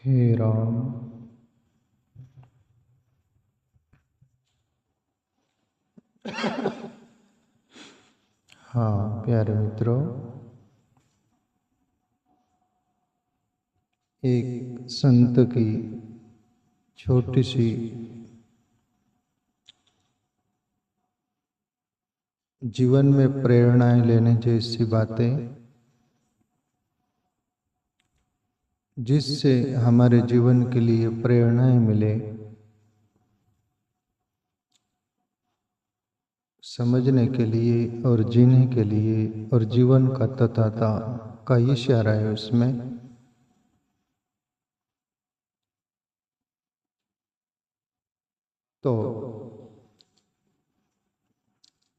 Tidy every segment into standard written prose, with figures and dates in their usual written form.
हे राम। हाँ प्यारे मित्रों, एक संत की छोटी सी जीवन में प्रेरणाएं लेने जैसी बातें, जिससे हमारे जीवन के लिए प्रेरणाएं मिले, समझने के लिए और जीने के लिए, और जीवन का तथाता का इशारा है उसमें। तो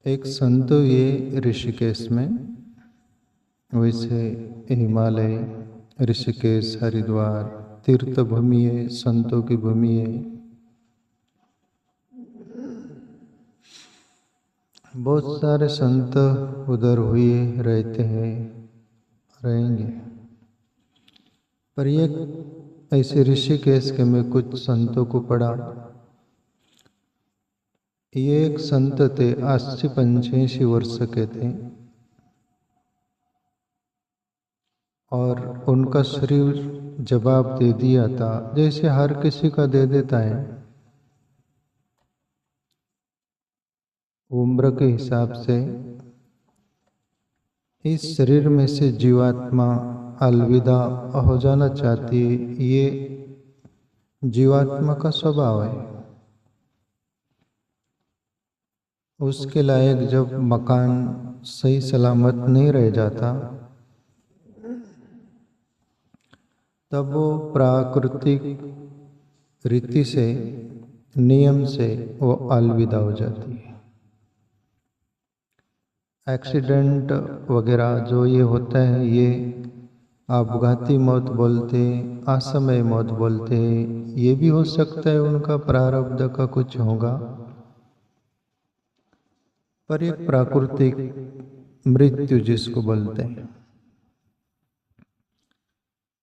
एक संत ये ऋषिकेश में, वैसे हिमालय, ऋषिकेश, हरिद्वार तीर्थ भूमि है, संतों की भूमि है। बहुत सारे संत उधर हुए, रहते हैं, रहेंगे। पर ये ऐसे ऋषिकेश के में कुछ संतों को पढ़ा। ये एक संत थे, 80-85 वर्ष के थे, और उनका शरीर जवाब दे दिया था, जैसे हर किसी का दे देता है। उम्र के हिसाब से इस शरीर में से जीवात्मा अलविदा हो जाना चाहती है। ये जीवात्मा का स्वभाव है। उसके लायक जब मकान सही सलामत नहीं रह जाता, तब वो प्राकृतिक रीति से, नियम से वो अलविदा हो जाती है। एक्सीडेंट वगैरह जो ये होता है, ये आपघाती मौत बोलते, असमय मौत बोलते हैं। ये भी हो सकता है उनका प्रारब्ध का कुछ होगा, पर एक प्राकृतिक मृत्यु जिसको बोलते हैं।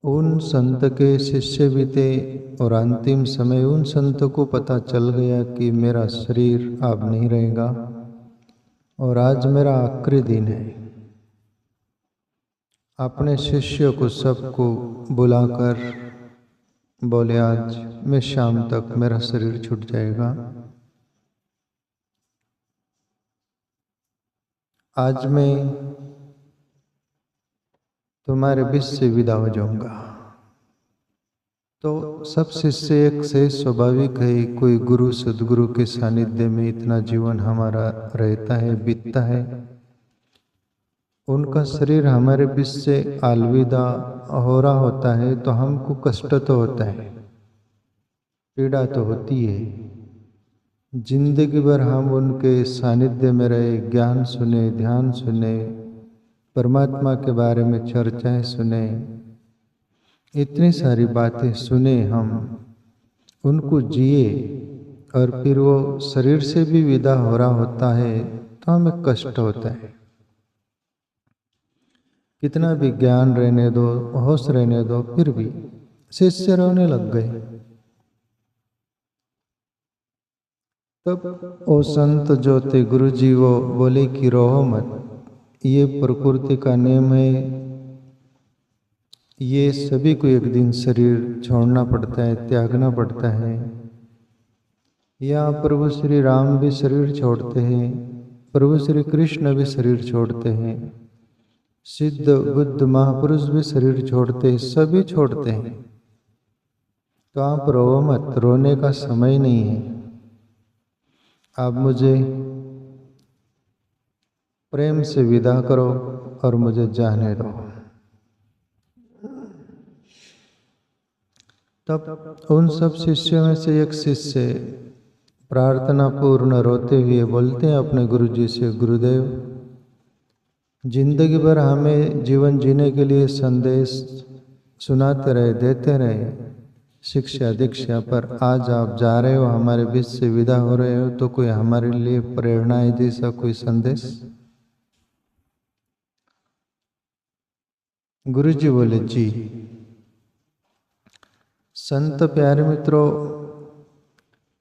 उन संत के शिष्य भी थे, और अंतिम समय उन संत को पता चल गया कि मेरा शरीर अब नहीं रहेगा, और आज मेरा आखिरी दिन है। अपने शिष्य को सबको बुलाकर बोले, आज मैं शाम तक मेरा शरीर छूट जाएगा, आज मैं तुम्हारे बीच से विदा हो जाऊंगा। तो सब शिष्य एक से स्वाभाविक है, कोई गुरु सदगुरु के सानिध्य में इतना जीवन हमारा रहता है, बीतता है, उनका शरीर हमारे बीच से अलविदा हो रहा होता है, तो हमको कष्ट तो होता है, पीड़ा तो होती है। जिंदगी भर हम उनके सानिध्य में रहे, ज्ञान सुने, ध्यान सुने, परमात्मा के बारे में चर्चाएं सुने, इतनी सारी बातें सुने, हम उनको जिए, और फिर वो शरीर से भी विदा हो रहा होता है, तो हमें कष्ट होता है। कितना भी ज्ञान रहने दो, होश रहने दो, फिर भी शिष्य रोने लग गए। तब वो संत जो थे, गुरु जी, वो बोले कि रोहो मत, ये प्रकृति का नियम है, ये सभी को एक दिन शरीर छोड़ना पड़ता है, त्यागना पड़ता है। या प्रभु श्री राम भी शरीर छोड़ते हैं, प्रभु श्री कृष्ण भी शरीर छोड़ते हैं, सिद्ध बुद्ध महापुरुष भी शरीर छोड़ते हैं, सभी छोड़ते हैं। तो आप रो मत, रोने का समय नहीं है। आप मुझे प्रेम से विदा करो और मुझे जाने दो। तब उन सब शिष्यों में से एक शिष्य प्रार्थना पूर्ण रोते हुए बोलते हैं अपने गुरु जी से, गुरुदेव, जिंदगी भर हमें जीवन जीने के लिए संदेश सुनाते रहे, देते रहे, शिक्षा दीक्षा, पर आज आप जा रहे हो, हमारे बीच से विदा हो रहे हो, तो कोई हमारे लिए प्रेरणा है जैसा कोई संदेश? गुरु जी बोले, जी, संत प्यारे मित्रों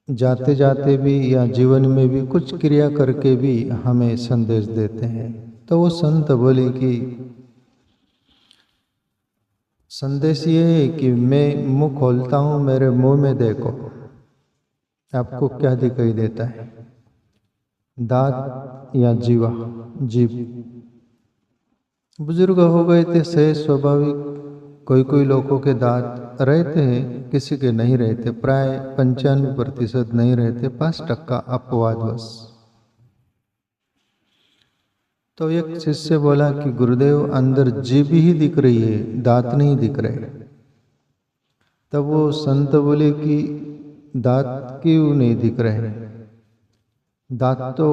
जाते जाते भी या जीवन में भी कुछ क्रिया करके भी हमें संदेश देते हैं। तो वो संत बोले कि संदेश ये है कि मैं मुंह खोलता हूं, मेरे मुंह में देखो आपको क्या दिखाई देता है, दांत या जीवा जीभ। बुजुर्ग हो गए थे, सहज स्वाभाविक कोई कोई लोगों के दांत रहते हैं, किसी के नहीं रहते, प्राय 95% नहीं रहते, 5% अपवादवश। तो एक शिष्य बोला कि गुरुदेव अंदर जीभ ही दिख रही है, दांत नहीं दिख रहे। तब वो संत बोले कि दांत क्यों नहीं दिख रहे, दांत तो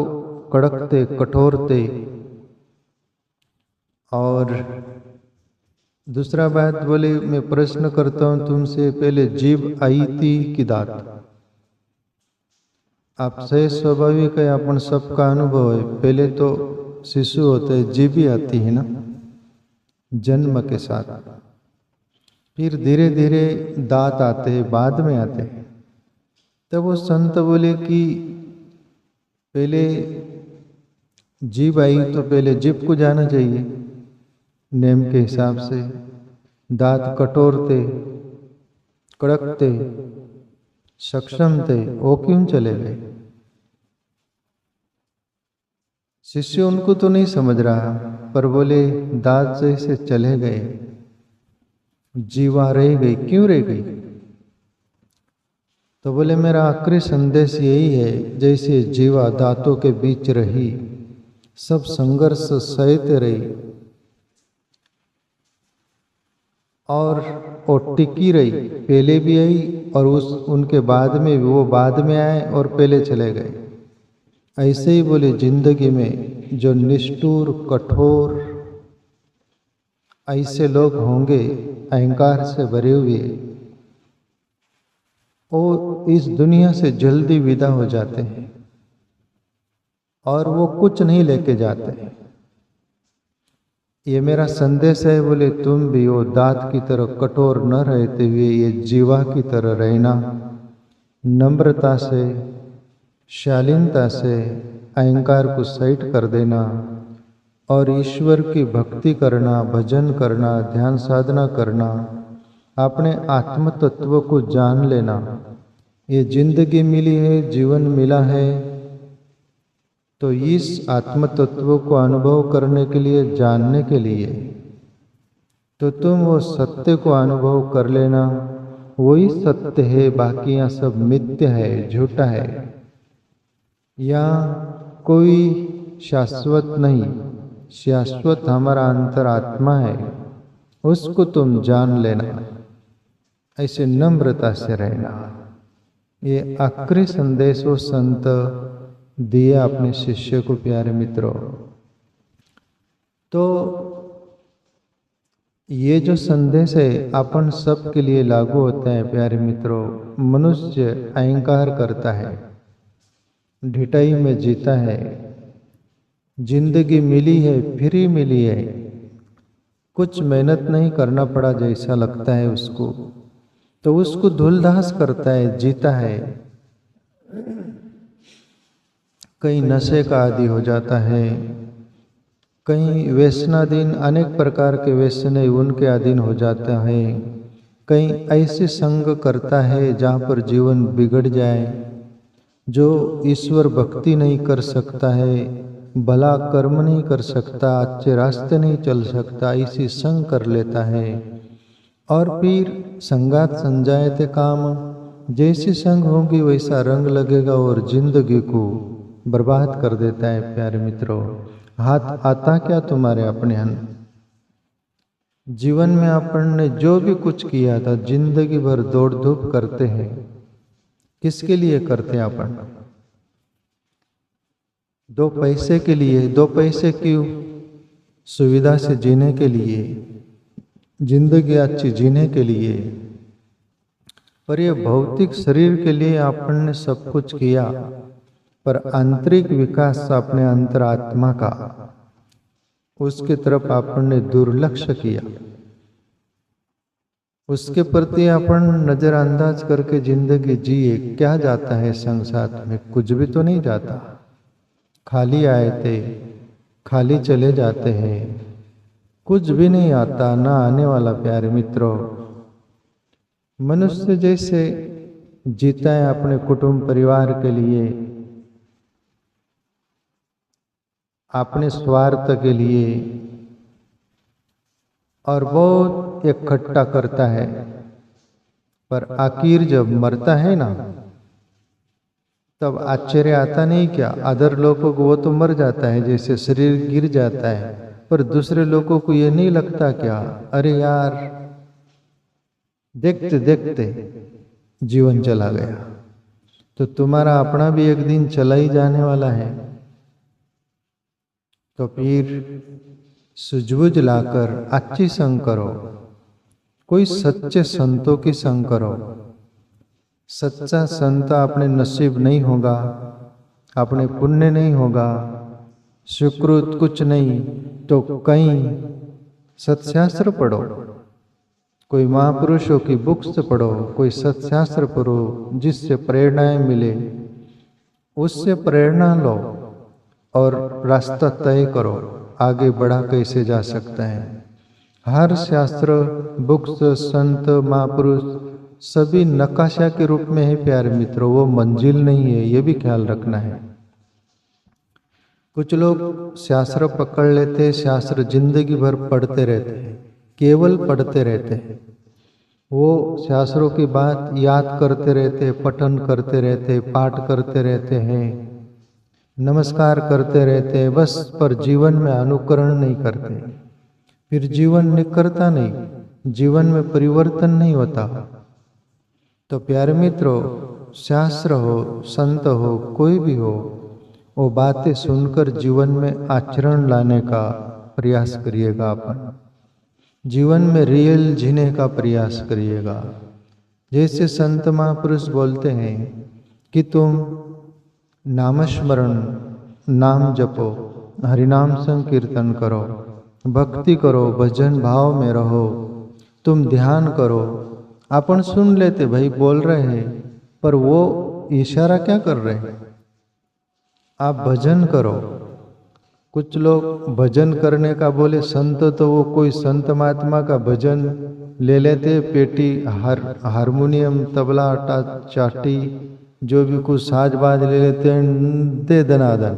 कड़क थे, कठोर थे। और दूसरा बात बोले, मैं प्रश्न करता हूं तुमसे, पहले जीभ आई थी कि दांत? आप सही स्वाभाविक है, अपन सबका अनुभव है, पहले तो शिशु होते हैं, जीभ ही आती है ना जन्म के साथ, फिर धीरे धीरे दांत आते हैं, बाद में आते हैं। तब वो संत बोले कि पहले जीभ आई तो पहले जीभ को जाना चाहिए, नेम के हिसाब से। दांत कठोर थे, कड़क थे, सक्षम थे, वो क्यों चले गए? शिष्य उनको तो नहीं समझ रहा, पर बोले दांत जैसे चले गए, जीवा रह गई, क्यों रह गई? तो बोले मेरा आखिरी संदेश यही है, जैसे जीवा दांतों के बीच रही, सब संघर्ष सहते रही और वो टिकी रही, पहले भी आई और उनके बाद में भी, वो बाद में आए और पहले चले गए। ऐसे ही बोले जिंदगी में जो निष्ठुर कठोर ऐसे लोग होंगे अहंकार से भरे हुए, वो इस दुनिया से जल्दी विदा हो जाते हैं और वो कुछ नहीं लेके जाते। ये मेरा संदेश है, बोले तुम भी वो दांत की तरह कठोर न रहते हुए ये जीवा की तरह रहना, नम्रता से, शालीनता से अहंकार को साइड कर देना और ईश्वर की भक्ति करना, भजन करना, ध्यान साधना करना, अपने आत्म तत्व को जान लेना। ये जिंदगी मिली है, जीवन मिला है, तो इस आत्म तत्व को अनुभव करने के लिए, जानने के लिए, तो तुम वो सत्य को अनुभव कर लेना, वही सत्य है, बाकी यहाँ सब मिथ्या है, झूठा है, या कोई शाश्वत नहीं। शाश्वत हमारा अंतरात्मा है, उसको तुम जान लेना, ऐसे नम्रता से रहना। ये आखिरी संदेश वो संत दिया अपने शिष्य को। प्यारे मित्रों, तो ये जो संदेश है अपन सब के लिए लागू होता है। प्यारे मित्रों, मनुष्य अहंकार करता है, ढिठाई में जीता है, जिंदगी मिली है, फ्री मिली है, कुछ मेहनत नहीं करना पड़ा जैसा लगता है उसको, तो उसको धूलधास करता है, जीता है। कहीं नशे का आदी हो जाता है, कहीं व्यसनाधीन, अनेक प्रकार के व्यसन उनके अधीन हो जाता है, कहीं ऐसे संग करता है जहाँ पर जीवन बिगड़ जाए, जो ईश्वर भक्ति नहीं कर सकता है, भला कर्म नहीं कर सकता, अच्छे रास्ते नहीं चल सकता, इसी संग कर लेता है। और फिर संगात संजायते काम, जैसी संग होगी वैसा रंग लगेगा और जिंदगी को बर्बाद कर देता है। प्यारे मित्रों, हाथ आता क्या तुम्हारे अपने अन्न? जीवन में अपन ने जो भी कुछ किया था, जिंदगी भर दौड़ धूप करते हैं, किसके लिए करते हैं अपन? 2 पैसे के लिए। 2 पैसे क्यों? सुविधा से जीने के लिए, जिंदगी अच्छी जीने के लिए। पर ये भौतिक शरीर के लिए अपन ने सब कुछ किया, पर आंतरिक विकास अपने अंतरात्मा का, उसकी तरफ अपन ने दुर्लक्ष्य किया। उसके प्रति अपन नज़रअंदाज करके जिंदगी जिए, क्या जाता है संसार में? कुछ भी तो नहीं जाता। खाली आए थे, खाली चले जाते हैं, कुछ भी नहीं आता, ना आने वाला। प्यारे मित्रों, मनुष्य जैसे जीता है अपने कुटुंब परिवार के लिए, अपने स्वार्थ के लिए, और बहुत इकट्ठा करता है, पर आखिर जब मरता है ना, तब आश्चर्य आता नहीं क्या? अदर लोगों को वो तो मर जाता है, जैसे शरीर गिर जाता है, पर दूसरे लोगों को ये नहीं लगता क्या? अरे यार, देखते देखते जीवन चला गया। तो तुम्हारा अपना भी एक दिन चला ही जाने वाला है। तो फिर सूझबूझ लाकर अच्छी संग करो, कोई सच्चे संतों की संग करो। सच्चा संत अपने नसीब नहीं होगा, अपने पुण्य नहीं होगा, सुकृत कुछ नहीं, तो कहीं सत्शास्त्र पढ़ो, कोई महापुरुषों की बुक्स पढ़ो, कोई सत्शास्त्र पढ़ो, जिससे प्रेरणाएं मिले, उससे प्रेरणा लो और रास्ता तय करो, आगे बढ़ा कैसे जा सकता है। हर शास्त्र, बुक्स, संत, महापुरुष सभी नक्काशा के रूप में है प्यारे मित्रों, वो मंजिल नहीं है, ये भी ख्याल रखना है। कुछ लोग शास्त्र पकड़ लेते, शास्त्र जिंदगी भर पढ़ते रहते हैं, केवल पढ़ते रहते हैं। वो शास्त्रों की बात याद करते रहते, पठन करते रहते, पाठ करते रहते हैं, नमस्कार करते रहते हैं बस, पर जीवन में अनुकरण नहीं करते। फिर जीवन निखरता नहीं, जीवन में परिवर्तन नहीं होता। तो प्यारे मित्रों, शास्त्र हो, संत हो, कोई भी हो, वो बातें सुनकर जीवन में आचरण लाने का प्रयास करिएगा। अपन जीवन में रियल जीने का प्रयास करिएगा। जैसे संत महापुरुष बोलते हैं कि तुम नामस्मरण, नाम जपो, हरिनाम संकीर्तन करो, भक्ति करो, भजन भाव में रहो, तुम ध्यान करो। अपन सुन लेते भाई बोल रहे हैं, पर वो इशारा क्या कर रहे हैं? आप भजन करो। कुछ लोग भजन करने का बोले संत, तो वो कोई संत महात्मा का भजन ले लेते, पेटी, हारमोनियम, तबला, चाटी, जो भी कुछ साज बाज ले लेते हैं, दे दनादन।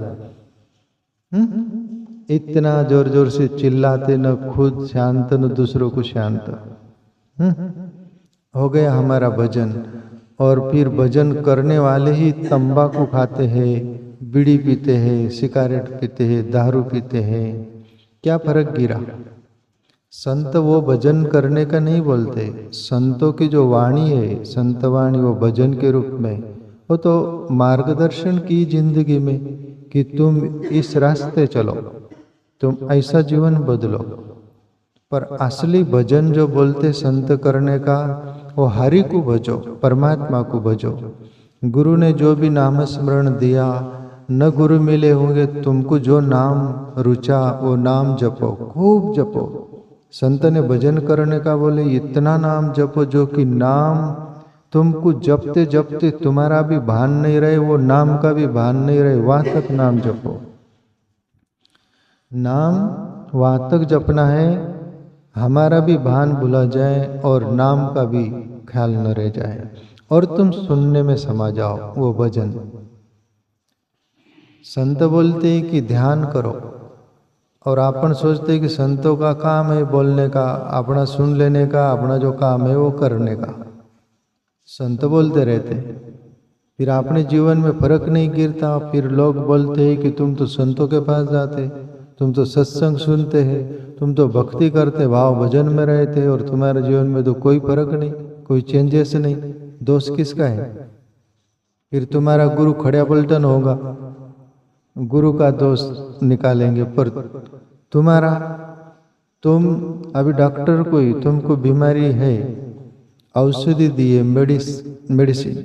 इतना जोर जोर से चिल्लाते, न खुद शांत न दूसरों को शांत। हो गया हमारा भजन। और फिर भजन करने वाले ही तंबाकू खाते हैं, बीड़ी पीते हैं, सिगारेट पीते हैं, दारू पीते हैं। क्या फर्क गिरा? संत वो भजन करने का नहीं बोलते। संतों की जो वाणी है, संत वाणी, वो भजन के रूप में, वो तो मार्गदर्शन की जिंदगी में कि तुम इस रास्ते चलो, तुम ऐसा जीवन बदलो। पर असली भजन जो बोलते संत करने का, वो हरि को भजो, परमात्मा को भजो। गुरु ने जो भी नाम स्मरण दिया, न गुरु मिले होंगे, तुमको जो नाम रुचा वो नाम जपो, खूब जपो। संत ने भजन करने का बोले इतना नाम जपो जो कि नाम तुमको जपते जपते तुम्हारा भी भान नहीं रहे, वो नाम का भी भान नहीं रहे, वहां तक नाम जपो। नाम वहां तक जपना है, हमारा भी भान भुला जाए और नाम का भी ख्याल न रह जाए, और तुम सुनने में समा जाओ वो भजन। संत बोलते हैं कि ध्यान करो, और अपन सोचते हैं कि संतों का काम है बोलने का, अपना सुन लेने का, अपना जो काम है वो करने का। संत बोलते रहते, फिर अपने जीवन में फर्क नहीं गिरता। फिर लोग बोलते हैं कि तुम तो संतों के पास जाते, तुम तो सत्संग सुनते हैं, तुम तो भक्ति करते, भाव भजन में रहते, और तुम्हारे जीवन में तो कोई फर्क नहीं, कोई चेंजेस नहीं। दोष किसका है? फिर तुम्हारा गुरु खड़ा पलटन होगा, गुरु का दोष निकालेंगे। पर तुम्हारा, तुम अभी डॉक्टर कोई तुमको बीमारी है, औषधि दिए, मेडिसिन,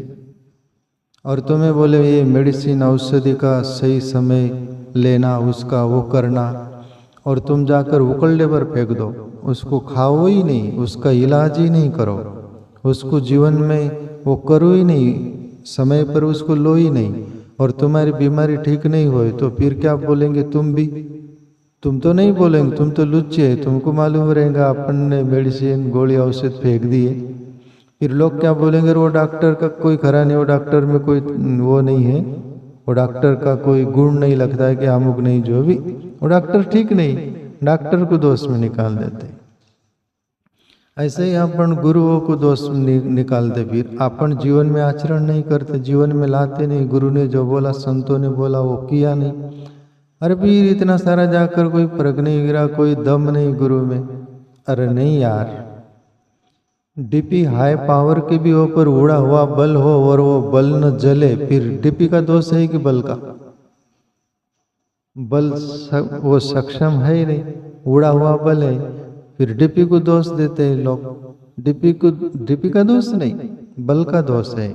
और तुम्हें बोले ये मेडिसिन औषधि का सही समय लेना, उसका वो करना, और तुम जाकर उकलने पर फेंक दो, उसको खाओ ही नहीं, उसका इलाज ही नहीं करो, उसको जीवन में वो करो ही नहीं, समय पर उसको लो ही नहीं, और तुम्हारी बीमारी ठीक नहीं होए, तो फिर क्या बोलेंगे तुम भी? तुम तो नहीं बोलेंगे, तुम तो लुच्चे है, तुमको मालूम रहेगा अपन ने मेडिसिन गोली औषध फेंक दिए। फिर लोग क्या बोलेंगे, वो डॉक्टर का कोई खरा नहीं, वो डॉक्टर में कोई वो नहीं है, वो डॉक्टर का कोई गुण नहीं लगता है कि अमुक नहीं, जो भी वो डॉक्टर ठीक नहीं, डॉक्टर को दोष में निकाल देते। ऐसे ही अपन गुरुओं को दोष निकालते, फिर अपन जीवन में आचरण नहीं करते, जीवन में लाते नहीं, गुरु ने जो बोला, संतों ने बोला वो किया नहीं। अरे फिर इतना सारा जाकर कोई फर्क नहीं गिरा, कोई दम नहीं गुरु में। अरे नहीं यार, डीपी हाई पावर के भी ऊपर उड़ा हुआ बल हो और वो बल न जले, फिर डीपी का दोष है कि बल का? बल वो सक्षम है ही नहीं, उड़ा हुआ बल है, फिर डीपी को दोष देते हैं लोग। डीपी का दोष नहीं, बल का दोष है।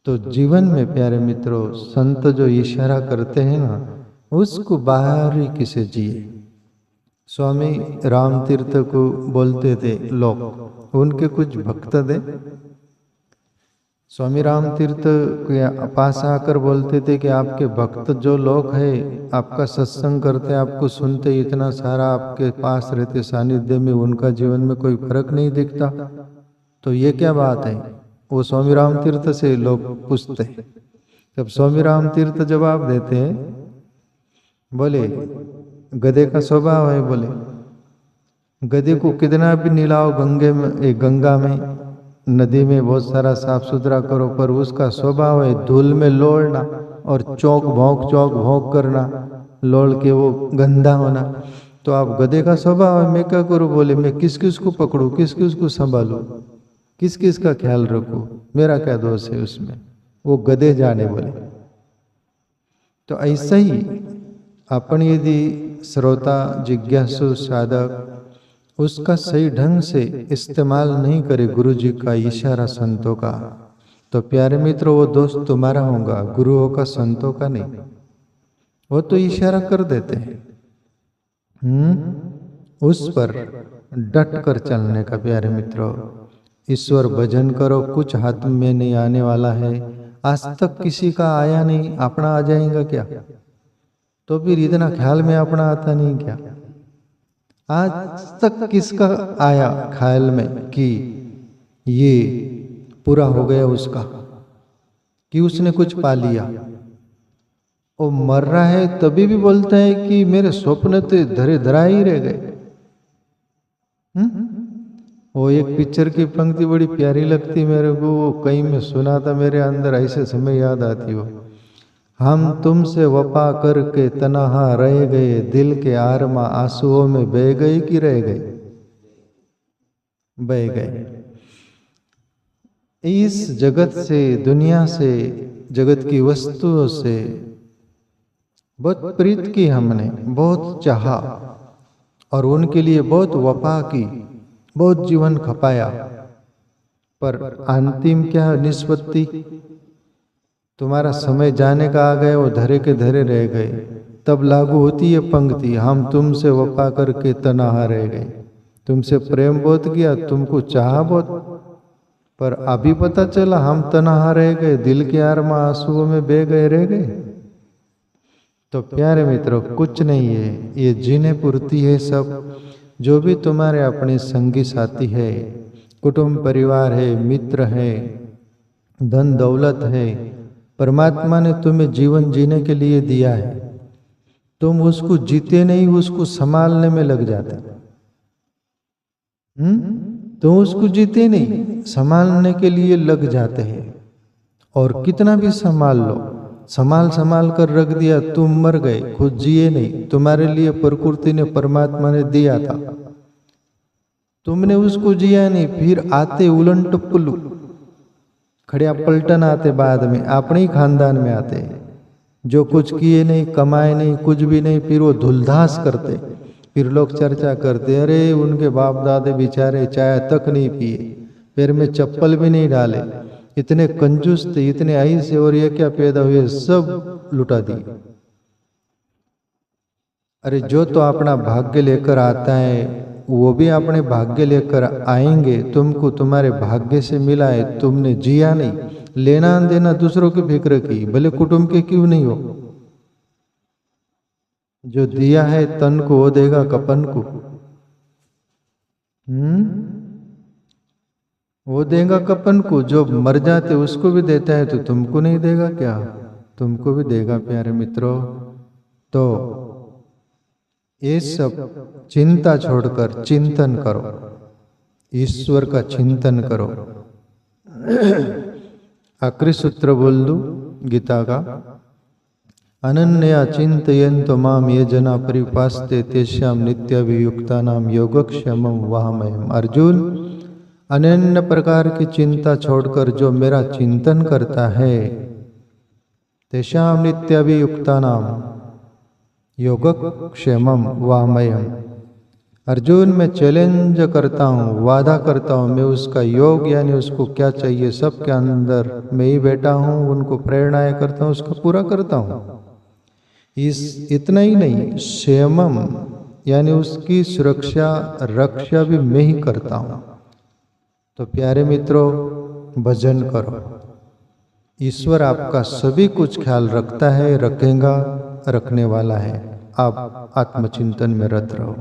तो जीवन में प्यारे मित्रों, संत जो इशारा करते हैं ना, उसको बारीकी से जिए। स्वामी राम तीर्थ को बोलते थे लोग, उनके कुछ भक्त थे, स्वामी राम तीर्थ के पास आकर बोलते थे कि आपके भक्त जो लोग हैं, आपका सत्संग करते, आपको सुनते, इतना सारा आपके पास रहते सानिध्य में, उनका जीवन में कोई फर्क नहीं दिखता, तो ये क्या बात है? वो स्वामी राम तीर्थ से लोग पूछते। जब स्वामी राम तीर्थ जवाब देते हैं, बोले गधे का स्वभाव है, बोले गधे को कितना भी निलाओ गंगा में, नदी में बहुत सारा साफ सुथरा करो, पर उसका स्वभाव है धूल में लोड़ना और चौक भौंक करना, लोड़ के वो गंदा होना। तो आप गधे का स्वभाव है, मैं क्या करूं? बोले मैं किस किस को पकड़ूं, किस किस को संभालूं, किस किस का ख्याल रखूं, मेरा क्या दोष है उसमें? वो गधे जाने बोले। तो ऐसा ही अपन यदि श्रोता, जिज्ञासु, साधक उसका सही ढंग से इस्तेमाल नहीं करे, गुरु जी का इशारा, संतों का, तो प्यारे मित्र वो दोस्त तुम्हारा होगा, गुरुओं का, संतों का नहीं। वो तो इशारा कर देते हैं, उस पर डट कर चलने का प्यारे मित्रों। ईश्वर भजन करो, कुछ हाथ में नहीं आने वाला है। आज तक किसी का आया नहीं, अपना आ जाएगा क्या? तो फिर इतना ख्याल में अपना आता नहीं क्या? आज तक किसका आया ख्याल में कि ये पूरा हो गया उसका, कि उसने कुछ पा लिया? वो मर रहा है तभी भी बोलता है कि मेरे स्वप्न तो धरे धरा ही रह गए। वो एक पिक्चर की पंक्ति बड़ी प्यारी लगती मेरे को, वो कहीं में सुना था, मेरे अंदर ऐसे समय याद आती हो, हम तुमसे वफा करके तनहा रह गए, दिल के आरमा आंसुओं में बह गए कि रह गए? बह गए। इस जगत से, दुनिया से, जगत की वस्तुओं से बहुत प्रीत की हमने, बहुत चाहा, और उनके लिए बहुत वफा की, बहुत जीवन खपाया, पर अंतिम क्या निष्पत्ति? तुम्हारा समय जाने का आ गया, वो धरे के धरे रह गए। तब लागू होती है पंक्ति, हम तुमसे वफा करके तनहा रह गए। तुमसे प्रेम बहुत किया, तुमको चाहा बहुत, पर अभी पता चला हम तनहा रह गए, दिल के आरमा आंसुओं में बह गए, रह गए। तो प्यारे मित्रों, कुछ नहीं है, ये जीने पूर्ति है सब। जो भी तुम्हारे अपने संगी साथी है, कुटुंब परिवार है, मित्र है, धन दौलत है, परमात्मा ने तुम्हें जीवन जीने के लिए दिया है, तुम उसको जीते नहीं, उसको संभालने में लग जाते। तुम उसको जीते नहीं, संभालने के लिए लग जाते हैं। और कितना भी संभाल लो, संभाल कर रख दिया, तुम मर गए, खुद जिए नहीं। तुम्हारे लिए प्रकृति ने, परमात्मा ने दिया था, तुमने उसको जिया नहीं, फिर आते उलट पुल्लू खड़िया पलटन आते, बाद में अपने ही खानदान में आते, जो कुछ किए नहीं, कमाए नहीं, कुछ भी नहीं, फिर वो धुलधास करते। फिर लोग चर्चा करते, अरे उनके बाप दादे बेचारे चाय तक नहीं पिए, पैर में चप्पल भी नहीं डाले, इतने कंजूस थे, इतने ऐसे, और ये क्या पैदा हुए, सब लुटा दिए। अरे जो तो अपना भाग्य लेकर आता है वो भी अपने भाग्य लेकर आएंगे। तुमको तुम्हारे भाग्य से मिला है, तुमने जिया नहीं, लेना देना दूसरों की फिक्र की, भले कुटुंब के क्यों नहीं हो। जो दिया है तन को वो देगा कपन को। वो देगा कपन को। जो मर जाते उसको भी देता है तो तुमको नहीं देगा क्या? तुमको भी देगा प्यारे मित्रों। तो ये सब चिंता छोड़कर चिंतन करो, ईश्वर का चिंतन करो। आखिरी सूत्र बोल दूं गीता का, अनन्या चिंतयन्तो माम ये जना परिपास्ते तेषां नित्याभियुक्तानां योगक्षेमं वहामहम्। अर्जुन, अनन्य प्रकार की चिंता छोड़कर जो मेरा चिंतन करता है, तेषां नित्याभियुक्तानां योगक्षेमं वहामहम्। अर्जुन, मैं चैलेंज करता हूँ, वादा करता हूँ, मैं उसका योग यानी उसको क्या चाहिए सबके अंदर मैं ही बैठा हूँ, उनको प्रेरणाएं करता हूँ, उसका पूरा करता हूँ। इतना ही नहीं, क्षेमम यानी उसकी सुरक्षा रक्षा भी मैं ही करता हूँ। तो प्यारे मित्रों, भजन करो। ईश्वर आपका सभी कुछ ख्याल रखता है, रखेगा, रखने वाला है। आप आत्मचिंतन में रत रहो।